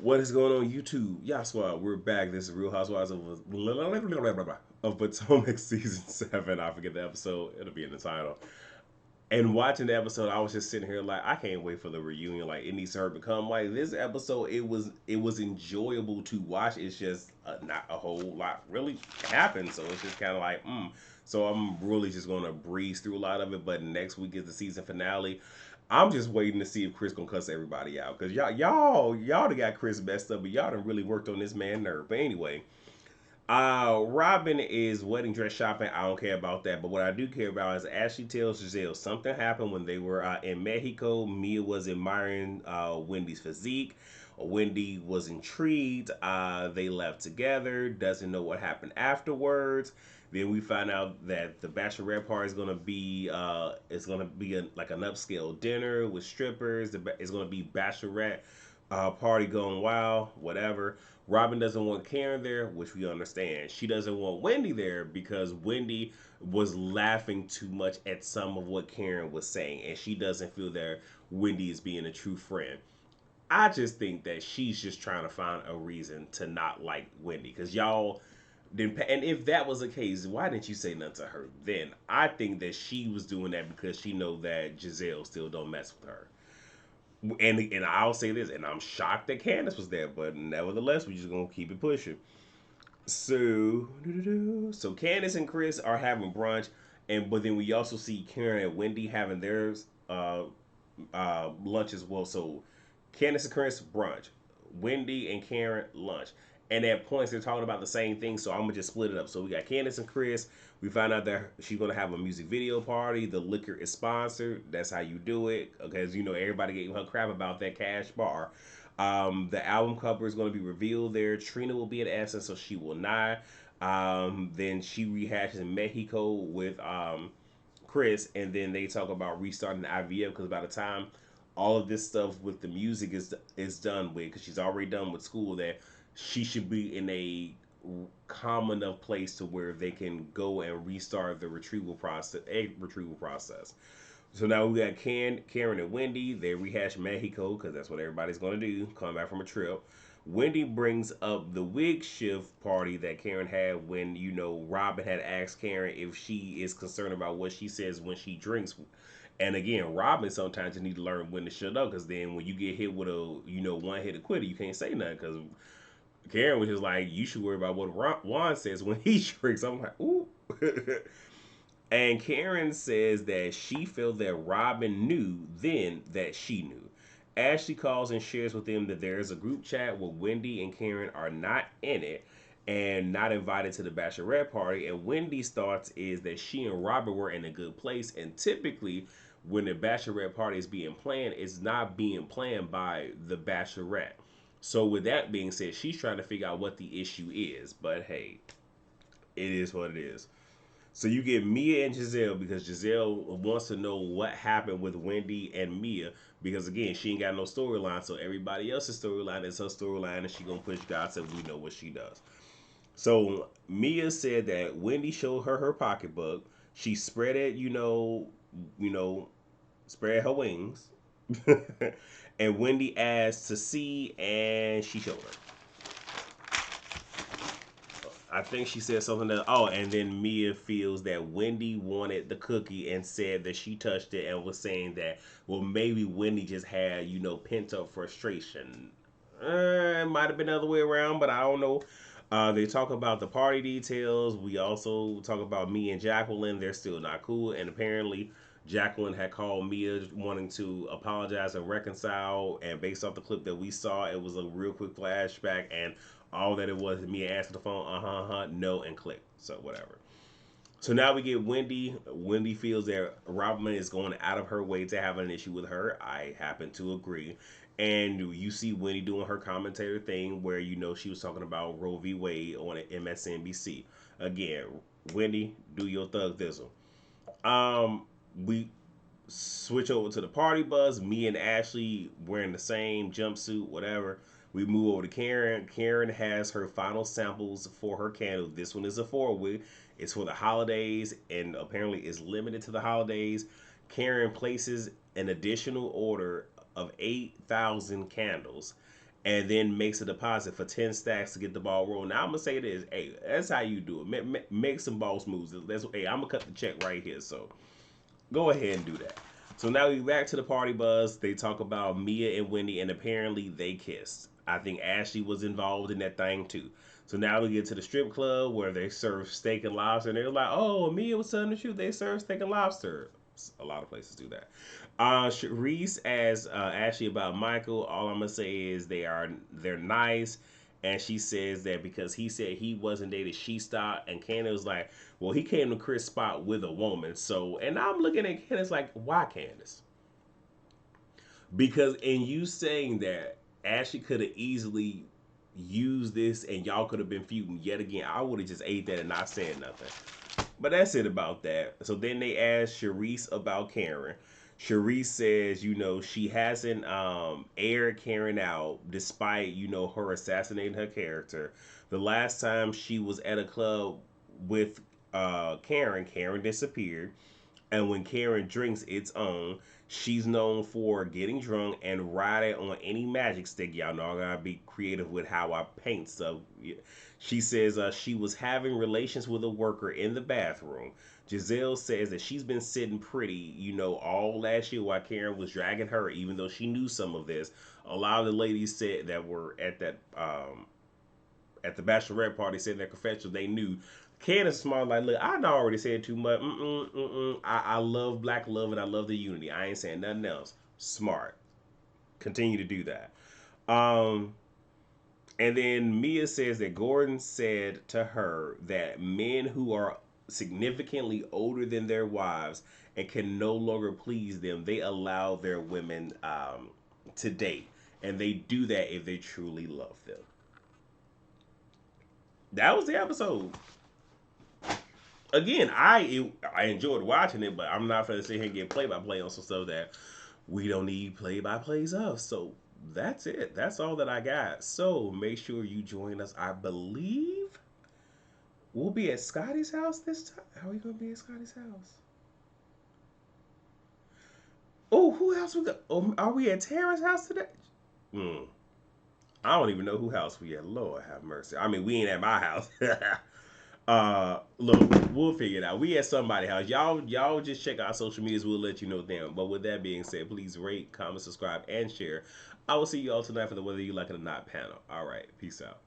What is going on YouTube? Yaswa, we're back. This is Real Housewives of Potomac season 7. I forget the episode. It'll be in the title. And watching the episode, I was just sitting here like, I can't wait for the reunion. Like, it needs to become like this episode. It was enjoyable to watch. It's just not a whole lot really happened. So it's just kind of like, So I'm really just gonna breeze through a lot of it. But next week is the season finale. I'm just waiting to see if Chris gonna cuss everybody out, because y'all done got Chris messed up, but y'all done really worked on this man nerve. But anyway, Robin is wedding dress shopping. I don't care about that. But what I do care about is Ashley tells Giselle something happened when they were in Mexico. Mia was admiring Wendy's physique. Wendy was intrigued. They left together. Doesn't know what happened afterwards. Then we find out that the bachelorette party is gonna be like an upscale dinner with strippers. It's gonna be bachelorette party going wild, whatever. Robin doesn't want Karen there, which we understand. She doesn't want Wendy there because Wendy was laughing too much at some of what Karen was saying, and she doesn't feel that Wendy is being a true friend. I just think that she's just trying to find a reason to not like Wendy, because y'all didn't. And if that was the case, why didn't you say nothing to her then? I think that she was doing that because she know that Giselle still don't mess with her. And I'll say this, and I'm shocked that Candace was there, but nevertheless, we're just gonna keep it pushing. So Candace and Chris are having brunch, and but then we also see Karen and Wendy having theirs lunch as well. So Candace and Chris brunch, Wendy and Karen lunch. And at points they're talking about the same thing, so I'm gonna just split it up. So we got Candace and Chris. We find out that she's gonna have a music video party. The liquor is sponsored. That's how you do it. Because everybody gave her crap about that cash bar. The album cover is going to be revealed there. Trina will be at Essence, so she will not. Then she rehashes Mexico with Chris, and then they talk about restarting the IVF, because by the time all of this stuff with the music is done with, because she's already done with school, that she should be in a calm enough place to where they can go and restart the egg retrieval process. So now we got Karen and Wendy. They rehash Mexico because that's what everybody's going to do, come back from a trip. Wendy brings up the wig shift party that Karen had when, Robin had asked Karen if she is concerned about what she says when she drinks. And again, Robin sometimes you need to learn when to shut up, because then when you get hit with a, one hit quitter, you can't say nothing, because Karen was just like, you should worry about what Juan says when he drinks. I'm like, ooh. And Karen says that she felt that Robin knew then that she knew. Ashley calls and shares with them that there is a group chat where Wendy and Karen are not in it and not invited to the bachelorette party. And Wendy's thoughts is that she and Robin were in a good place. And typically, when the bachelorette party is being planned, it's not being planned by the bachelorette. So, with that being said, she's trying to figure out what the issue is. But hey, it is what it is. So you get Mia and Giselle, because Giselle wants to know what happened with Wendy and Mia, because again, she ain't got no storyline, so everybody else's storyline is her storyline, and she gonna push God so we know what she does. So Mia said that Wendy showed her pocketbook. She spread it, you know, spread her wings, and Wendy asked to see, and she showed her. I think she said something that, and then Mia feels that Wendy wanted the cookie and said that she touched it, and was saying that, well, maybe Wendy just had, pent up frustration. It might have been the other way around, but I don't know. They talk about the party details. We also talk about Mia and Jacqueline. They're still not cool, and apparently Jacqueline had called Mia wanting to apologize and reconcile. And based off the clip that we saw, it was a real quick flashback, and all that it was, Mia answered the phone, no, and click. So whatever. So now we get Wendy. Wendy feels that Robin is going out of her way to have an issue with her. I happen to agree. And you see Wendy doing her commentator thing where, she was talking about Roe v. Wade on MSNBC. Again, Wendy, do your thug thistle. We switch over to the party bus. Me and Ashley wearing the same jumpsuit, whatever. We move over to Karen. Karen has her final samples for her candle. This one is a 4-wick. It's for the holidays, and apparently is limited to the holidays. Karen places an additional order of 8,000 candles, and then makes a deposit for 10 stacks to get the ball rolling. Now I'm gonna say this, hey, that's how you do it. Make some boss moves. Hey, I'm gonna cut the check right here. So go ahead and do that. So now we back to the party bus. They talk about Mia and Wendy, and apparently they kissed. I think Ashley was involved in that thing too. So now we get to the strip club where they serve steak and lobster, and they're like, "Oh, Mia was telling the truth. They serve steak and lobster." A lot of places do that. Reese asks Ashley about Michael. All I'm gonna say is they're nice, and she says that because he said he wasn't dated, she stopped. And Candace was like, "Well, he came to Chris' spot with a woman." So, and I'm looking at Candace like, "Why, Candace?" Because in you saying that, Ashley could have easily used this, and y'all could have been feuding yet again. I would have just ate that and not said nothing. But that's it about that. So then they asked Sharice about Karen. Sharice says, she hasn't aired Karen out despite, her assassinating her character. The last time she was at a club with Karen disappeared. And when Karen drinks its own, she's known for getting drunk and riding on any magic stick. Y'all know I gotta be creative with how I paint stuff. She says she was having relations with a worker in the bathroom. Giselle says that she's been sitting pretty, all last year while Karen was dragging her, even though she knew some of this. A lot of the ladies said that were at the bachelorette party said in their confessional they knew. Candace Smart like, look, I already said too much. I love black love and I love the unity. I ain't saying nothing else. Smart. Continue to do that. Um, and then Mia says that Gordon said to her that men who are significantly older than their wives and can no longer please them, they allow their women to date. And they do that if they truly love them. That was the episode. Again, I enjoyed watching it, but I'm not gonna sit here and get play by play on some stuff that we don't need play by plays of. So that's it. That's all that I got. So make sure you join us. I believe we'll be at Scotty's house this time. How are we gonna be at Scotty's house? Oh, who else we got? Oh, are we at Tara's house today? Hmm. I don't even know who house we at. Lord have mercy. I mean, we ain't at my house. Look, we'll figure it out. We at somebody's house. Y'all just check our social medias. We'll let you know them. But with that being said, please rate, comment, subscribe, and share. I will see you all tonight for the Whether You Like It or Not panel. All right, peace out.